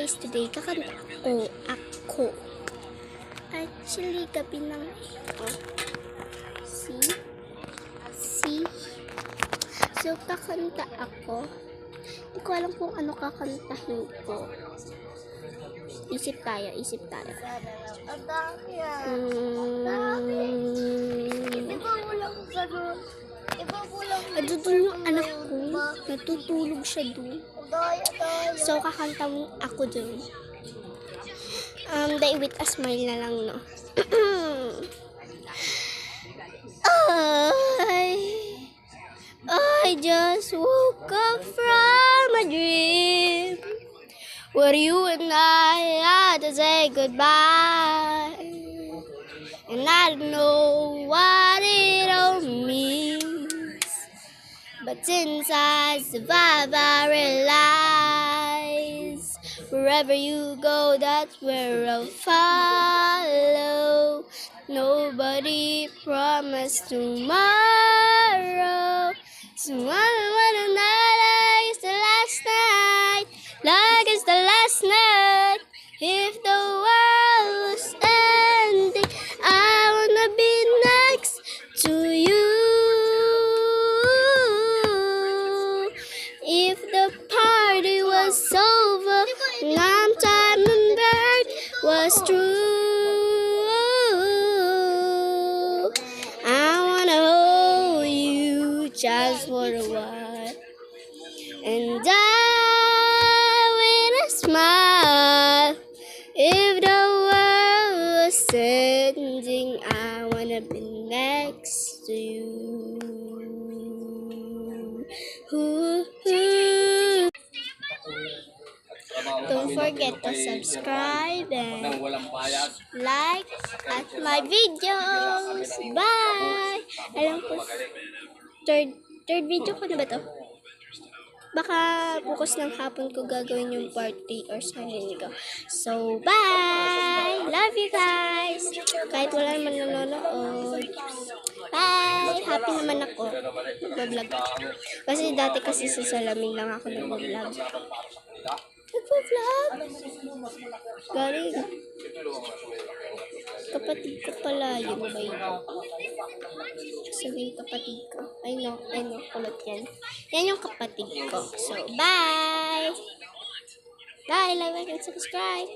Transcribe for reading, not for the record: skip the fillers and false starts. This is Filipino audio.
guys, today kakanta ako. Actually, gabi nang see? So, kakanta ako. Hindi ko alam kung ano kakantahin ko. Isip tayo. Doon yung anak ko. Natutulog siya doon. So, kakanta ako doon. Die with a smile na lang, no? I just woke up from a dream where you and I had to say goodbye, and I don't know what it all means, but since I survive I realize wherever you go, that's where I'll follow. Nobody promised tomorrow. So one night like it's the last night, like it's the last night. If the world was ending, I wanna be next to you. If the party was over, and time and bird was true, I wanna hold you just for a while, and die with a smile. If the world was ending, I wanna be next to you. Don't forget to subscribe and like at my videos. Bye! Alam ko, third video ko na ba to? Baka bukas ng hapon ko gagawin yung party or something ko. So, bye! Love you guys! Kahit wala naman nanonood. Bye! Happy naman ako. Nag-vlog. Kasi dati kasi sa salamin lang ako nag-vlog. Galing. Kapatid ko pala yung bay. Sabi kapatid ko. I know, kulot yan. Yan yung kapatid ko. So, bye! Bye! Like and subscribe!